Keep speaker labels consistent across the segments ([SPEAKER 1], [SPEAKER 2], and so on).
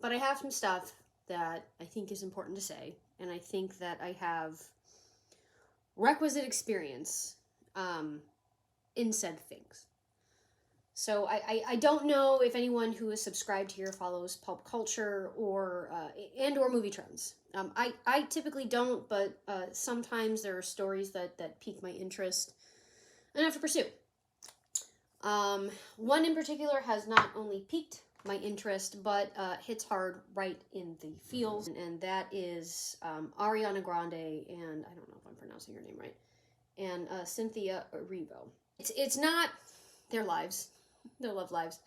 [SPEAKER 1] But I have some stuff that I think is important to say, and I think that I have requisite experience in said things. So I don't know if anyone who is subscribed here follows pulp culture or movie trends. I typically don't, but sometimes there are stories that pique my interest and I have to pursue. One in particular has not only piqued my interest, but hits hard right in the feels, and that is Ariana Grande, and I don't know if I'm pronouncing her name right, and Cynthia Erivo. It's not their lives, their love lives,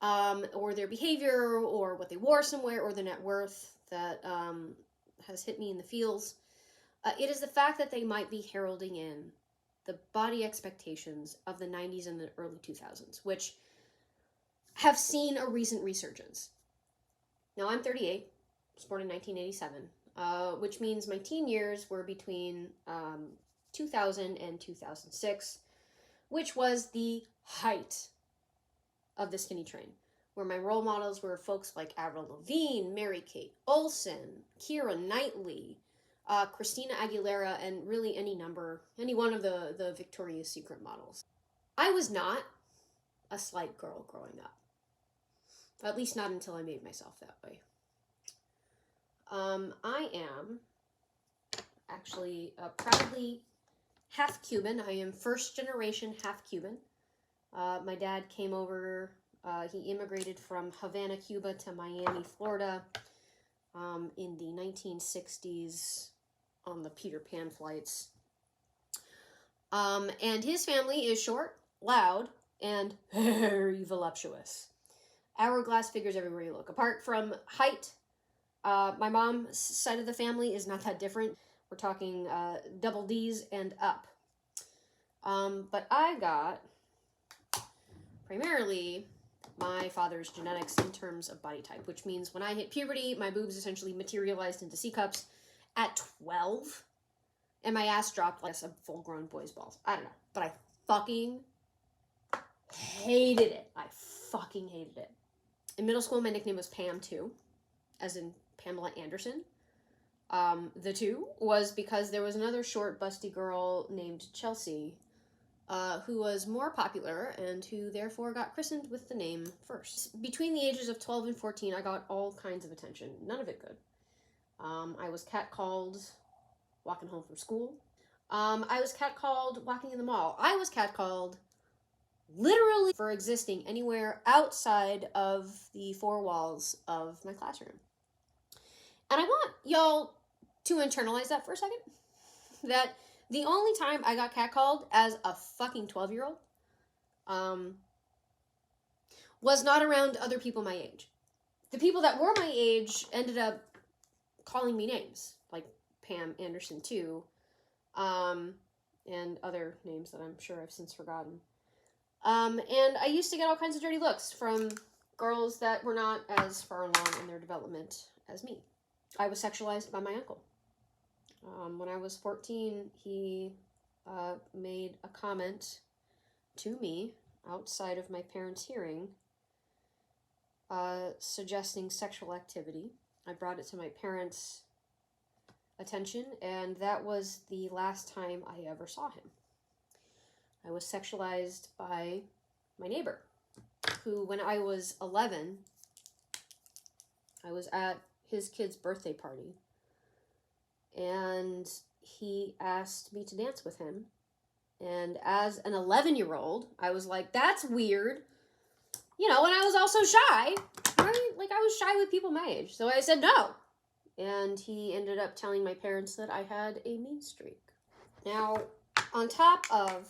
[SPEAKER 1] or their behavior, or what they wore somewhere, or their net worth that has hit me in the feels. It is the fact that they might be heralding in the body expectations of the 90s and the early 2000s, which have seen a recent resurgence. Now, I'm 38, was born in 1987, which means my teen years were between 2000 and 2006, which was the height of the skinny train, where my role models were folks like Avril Lavigne, Mary-Kate Olsen, Keira Knightley, Christina Aguilera, and really any one of the Victoria's Secret models. I was not a slight girl growing up. At least not until I made myself that way. I am actually proudly half Cuban. I am first generation half Cuban. My dad came over, he immigrated from Havana, Cuba to Miami, Florida in the 1960s on the Peter Pan flights. And his family is short, loud, and very voluptuous. Hourglass figures everywhere you look. Apart from height, my mom's side of the family is not that different. We're talking double D's and up. But I got primarily my father's genetics in terms of body type, which means when I hit puberty, my boobs essentially materialized into C-cups at 12, and my ass dropped like a full-grown boy's balls. I don't know, but I fucking hated it. I fucking hated it. In middle school, my nickname was Pam 2, as in Pamela Anderson. The 2 was because there was another short, busty girl named Chelsea, who was more popular and who therefore got christened with the name first. Between the ages of 12 and 14, I got all kinds of attention. None of it good. I was catcalled walking home from school. I was catcalled walking in the mall. I was catcalled literally for existing anywhere outside of the four walls of my classroom. And I want y'all to internalize that for a second. That the only time I got catcalled as a fucking 12-year-old was not around other people my age. The people that were my age ended up calling me names, like Pam Anderson 2, and other names that I'm sure I've since forgotten. And I used to get all kinds of dirty looks from girls that were not as far along in their development as me. I was sexualized by my uncle. When I was 14, he made a comment to me outside of my parents' hearing, suggesting sexual activity. I brought it to my parents' attention, and that was the last time I ever saw him. I was sexualized by my neighbor, who, when I was 11, I was at his kid's birthday party, and he asked me to dance with him. And as an 11-year-old, I was like, that's weird. You know, and I was also shy, right? Like, I was shy with people my age. So I said no. And he ended up telling my parents that I had a mean streak. Now, on top of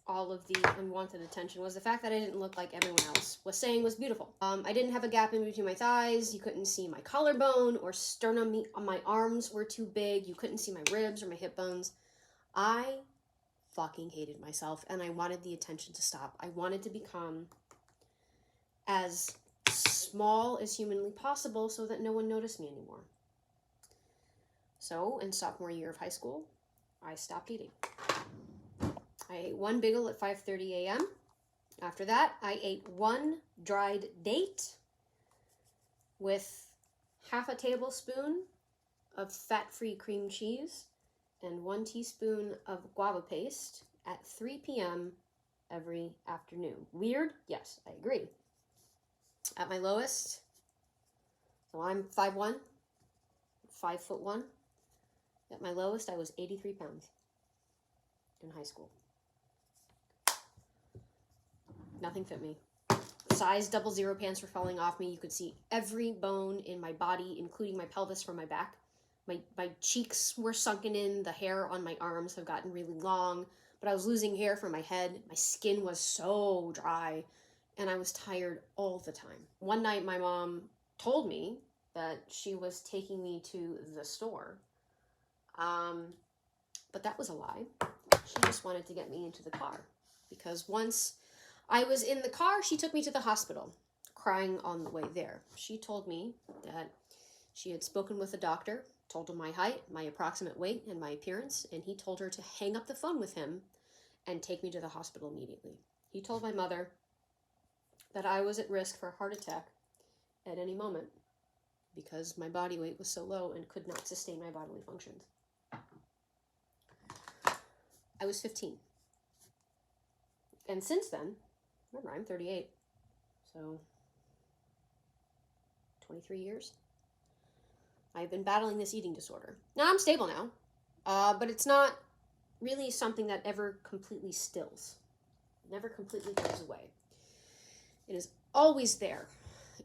[SPEAKER 1] all of the unwanted attention was the fact that I didn't look like everyone else was saying was beautiful. I didn't have a gap in between my thighs. You couldn't see my collarbone or sternum. My arms were too big. You couldn't see my ribs or my hip bones. I fucking hated myself, and I wanted the attention to stop. I wanted to become as small as humanly possible so that no one noticed me anymore. So, in sophomore year of high school, I stopped eating. I ate one bagel at 5:30 a.m. After that, I ate one dried date with half a tablespoon of fat-free cream cheese and 1 teaspoon of guava paste at 3 p.m. every afternoon. Weird? Yes, I agree. At my lowest, so I'm 5'1", 5'1". At my lowest, I was 83 pounds in high school. Nothing fit me. Size 00 pants were falling off me. You could see every bone in my body, including my pelvis from my back. My cheeks were sunken in. The hair on my arms have gotten really long. But I was losing hair from my head. My skin was so dry. And I was tired all the time. One night, my mom told me that she was taking me to the store. But that was a lie. She just wanted to get me into the car. Because once I was in the car, she took me to the hospital, crying on the way there. She told me that she had spoken with a doctor, told him my height, my approximate weight, and my appearance, and he told her to hang up the phone with him and take me to the hospital immediately. He told my mother that I was at risk for a heart attack at any moment because my body weight was so low and could not sustain my bodily functions. I was 15. And since then, remember, I'm 38, so 23 years. I've been battling this eating disorder. Now, I'm stable now, but it's not really something that ever completely stills. It never completely goes away. It is always there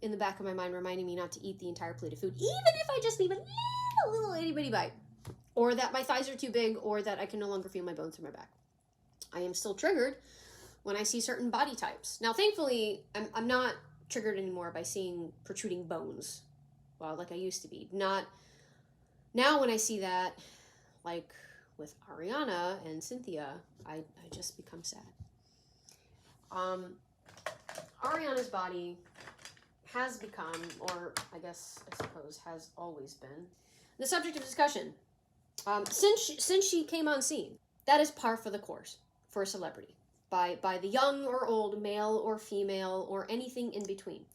[SPEAKER 1] in the back of my mind, reminding me not to eat the entire plate of food, even if I just leave a little itty-bitty bite, or that my thighs are too big, or that I can no longer feel my bones in my back. I am still triggered when I see certain body types. Now, thankfully, I'm not triggered anymore by seeing protruding bones, well, like I used to be. Not now when I see that, like with Ariana and Cynthia, I just become sad. Ariana's body has become, or I suppose has always been, the subject of discussion. Since she came on scene, that is par for the course for a celebrity. By the young or old, male or female, or anything in between.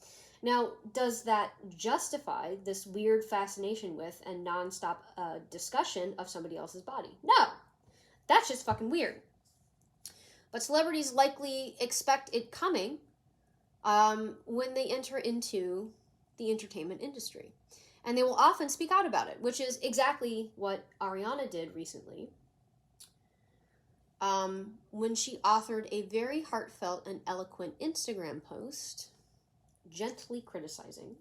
[SPEAKER 1] Now, does that justify this weird fascination with and nonstop discussion of somebody else's body? No. That's just fucking weird. But celebrities likely expect it coming when they enter into the entertainment industry. And they will often speak out about it, which is exactly what Ariana did recently. When she authored a very heartfelt and eloquent Instagram post, gently criticizing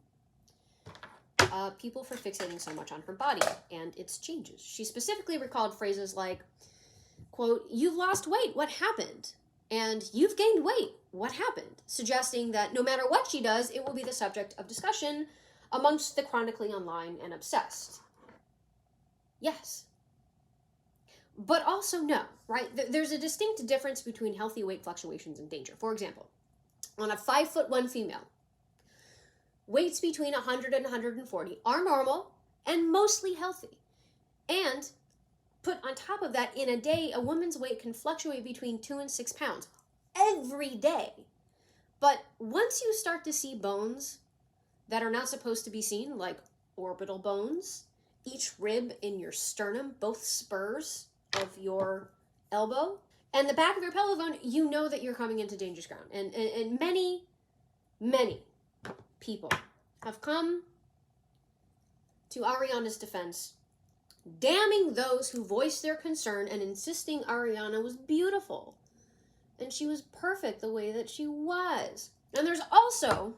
[SPEAKER 1] people for fixating so much on her body and its changes. She specifically recalled phrases like, quote, "You've lost weight, what happened?" And "You've gained weight, what happened?" Suggesting that no matter what she does, it will be the subject of discussion amongst the chronically online and obsessed. Yes. But also no, right? There's a distinct difference between healthy weight fluctuations and danger. For example, on a 5'1" female, weights between 100 and 140 are normal and mostly healthy. And put on top of that, in a day, a woman's weight can fluctuate between 2 and 6 pounds every day. But once you start to see bones that are not supposed to be seen, like orbital bones, each rib in your sternum, both spurs of your elbow, and the back of your pelvic bone, you know that you're coming into dangerous ground. And many, many people have come to Ariana's defense, damning those who voiced their concern and insisting Ariana was beautiful and she was perfect the way that she was. And there's also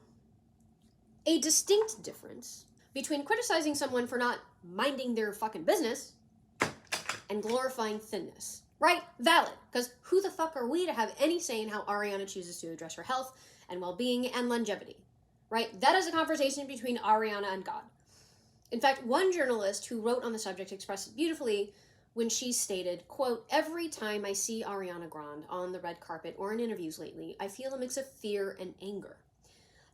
[SPEAKER 1] a distinct difference between criticizing someone for not minding their fucking business and glorifying thinness. Right? Valid. Because who the fuck are we to have any say in how Ariana chooses to address her health and well-being and longevity? Right? That is a conversation between Ariana and God. In fact, one journalist who wrote on the subject expressed it beautifully when she stated, quote, "Every time I see Ariana Grande on the red carpet or in interviews lately, I feel a mix of fear and anger.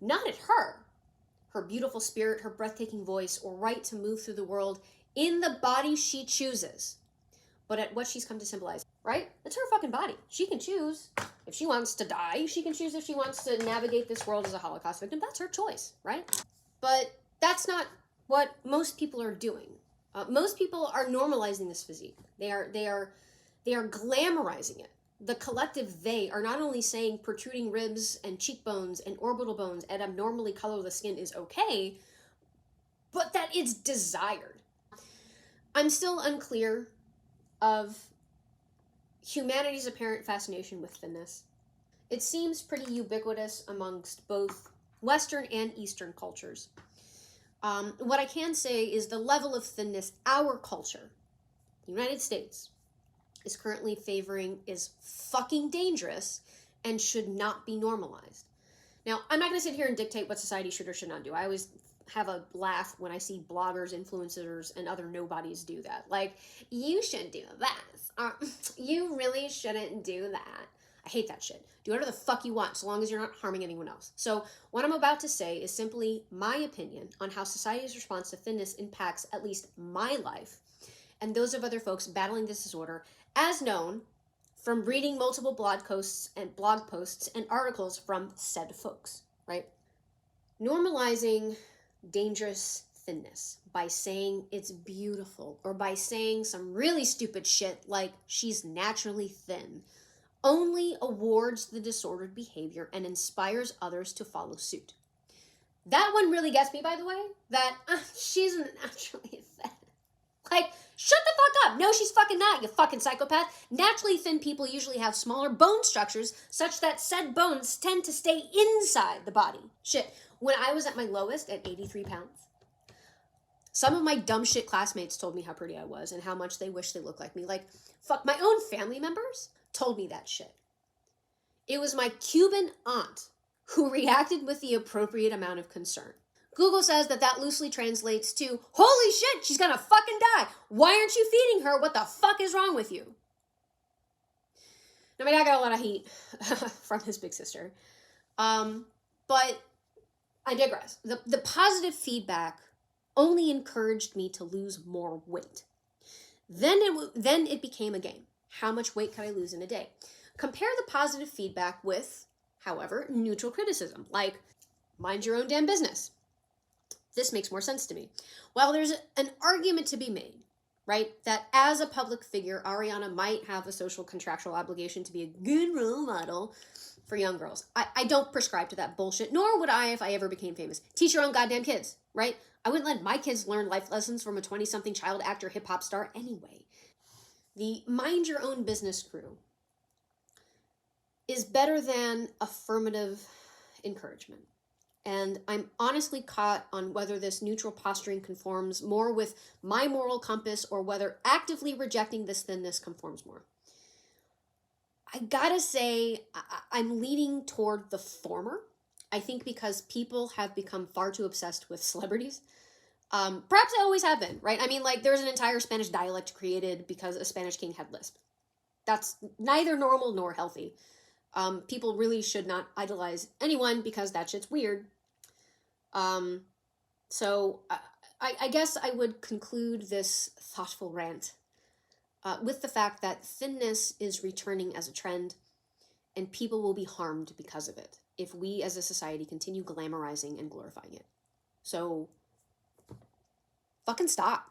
[SPEAKER 1] Not at her beautiful spirit, her breathtaking voice, or right to move through the world in the body she chooses, but at what she's come to symbolize." Right? It's her fucking body. She can choose if she wants to die. She can choose if she wants to navigate this world as a Holocaust victim. That's her choice, right? But That's not what most people are doing. Most people are normalizing this physique. They are glamorizing it. The collective they are not only saying protruding ribs and cheekbones and orbital bones and abnormally colorless skin is okay, but that it's desired. I'm still unclear of humanity's apparent fascination with thinness. It seems pretty ubiquitous amongst both Western and Eastern cultures. What I can say is the level of thinness our culture, the United States, is currently favoring is fucking dangerous and should not be normalized. Now, I'm not going to sit here and dictate what society should or should not do. I always have a laugh when I see bloggers, influencers, and other nobodies do that. Like, you should do this. You really shouldn't do that. I hate that shit. Do whatever the fuck you want, so long as you're not harming anyone else. So, what I'm about to say is simply my opinion on how society's response to thinness impacts at least my life and those of other folks battling this disorder, as known from reading multiple blog posts and articles from said folks, right? Normalizing dangerous thinness by saying it's beautiful or by saying some really stupid shit like she's naturally thin only awards the disordered behavior and inspires others to follow suit. That one really gets me, by the way, that she's naturally thin. Like, shut the fuck up. No, she's fucking not, you fucking psychopath. Naturally thin people usually have smaller bone structures such that said bones tend to stay inside the body. Shit, when I was at my lowest at 83 pounds, some of my dumb shit classmates told me how pretty I was and how much they wish they looked like me. Like, fuck, my own family members told me that shit. It was my Cuban aunt who reacted with the appropriate amount of concern. Google says that loosely translates to, holy shit, she's gonna fucking die. Why aren't you feeding her? What the fuck is wrong with you? Now, my dad got a lot of heat from his big sister. But I digress. The positive feedback only encouraged me to lose more weight. Then it became a game. How much weight could I lose in a day? Compare the positive feedback with, however, neutral criticism, like, mind your own damn business. This makes more sense to me. While there's an argument to be made, right, that as a public figure, Ariana might have a social contractual obligation to be a good role model for young girls. I don't prescribe to that bullshit, nor would I if I ever became famous. Teach your own goddamn kids, right? I wouldn't let my kids learn life lessons from a 20-something child actor hip-hop star anyway. The mind your own business crew is better than affirmative encouragement. And I'm honestly caught on whether this neutral posturing conforms more with my moral compass or whether actively rejecting this thinness conforms more. I gotta say, I'm leaning toward the former. I think because people have become far too obsessed with celebrities. Perhaps they always have been, right? I mean, like, there's an entire Spanish dialect created because a Spanish king had lisp. That's neither normal nor healthy. People really should not idolize anyone because that shit's weird. So I guess I would conclude this thoughtful rant with the fact that thinness is returning as a trend and people will be harmed because of it if we as a society continue glamorizing and glorifying it. So fucking stop.